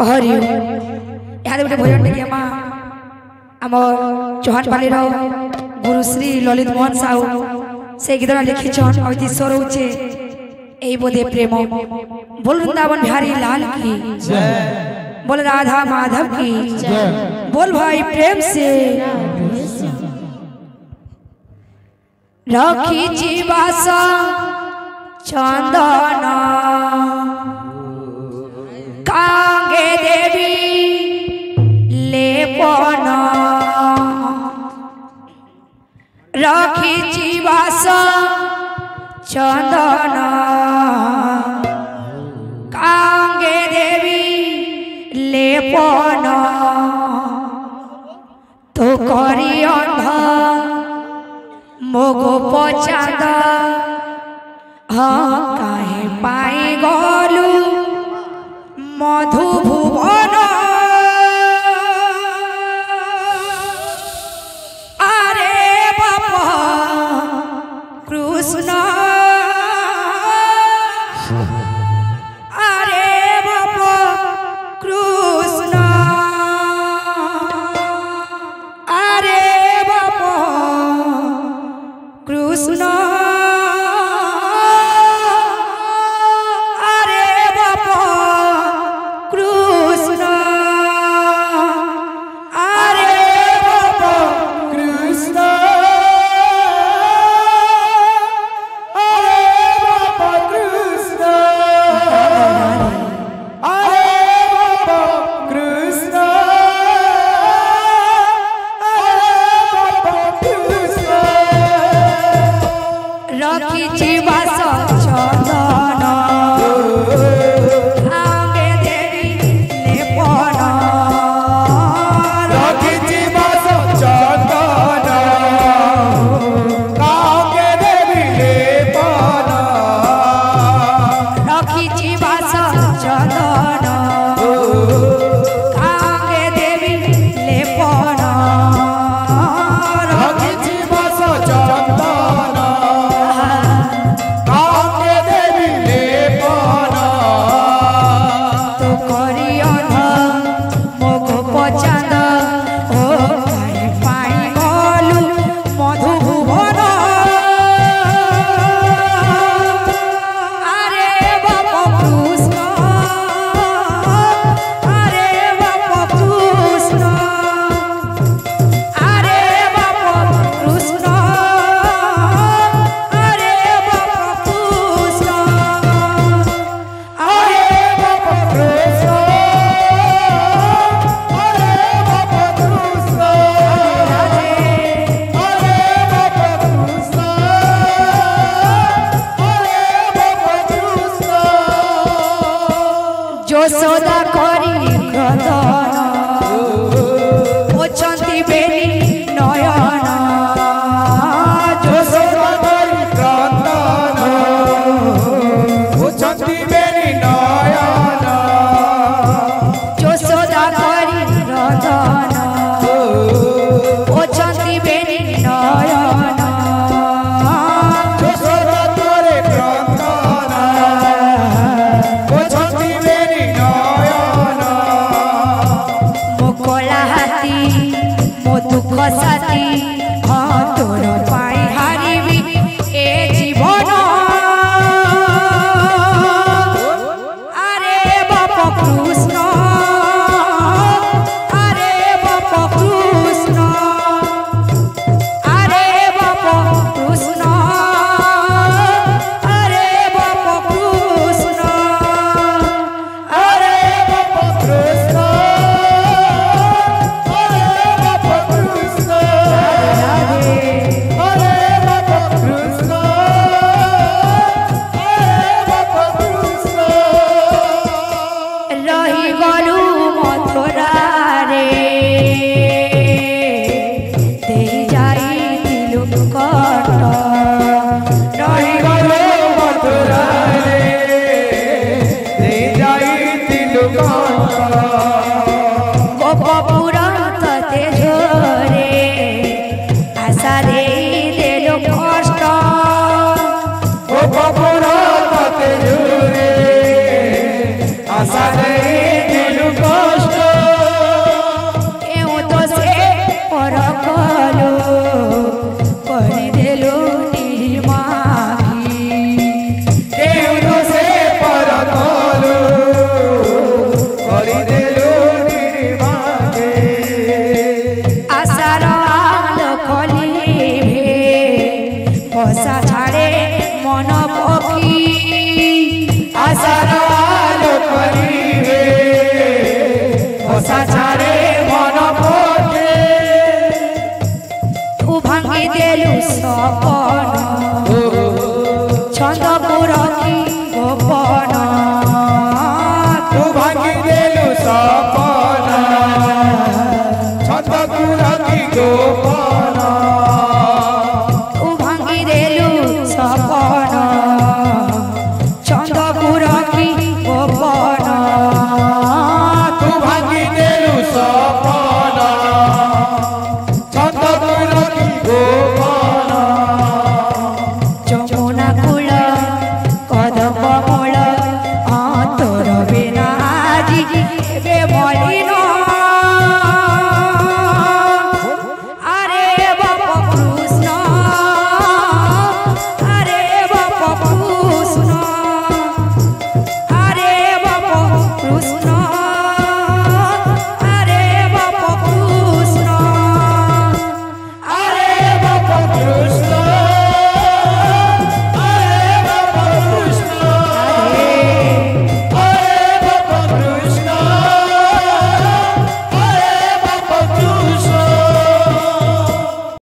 हरि यहाँ गोटे भजन टे आम आम चौहानपाली गुरुश्री ललित मोहन साहू से गीत लिखिछन अति स्वर होचे ए बोधे प्रेम बोल वृंदावन बिहारी लाल की बोल राधा माधव की बोल भाई प्रेम से रखी जीवासा चंदना कांगे देवी लेपना रखी जीवासा चंदना कांगे देवी लेपना तो करी अंधा मोगो पचाद हाँ काहे पाई गलु मधुभुवन अरे बापा कृष्ण अरे बापा कृष्ण अरे बापा कृष्ण सोदा करी क्रदन ओचंती बेनी नयन जो सोदा करी क्रदन ओचंती बेनी नयन जो सोदा करी क्रदन ओचंती बेनी नयन जो सोदा करे क्रदन ओचंती दुख साथी हाँ तोर पाई हारिबी ए जीवन अरे बाप कृष्ण अरे बाप कृष्ण अरे बाप कृष्ण अरे बाप कृष्ण अरे बाप कृष्ण आशा दे दिल को सपना छंदपुर की गोपना तू भांगी देलु सपना चंदपुर की गोपना तू भांगी देलु सपना छंदपुर की गोपना जमुना कूल कदम मूल तोर बिना आज मलिन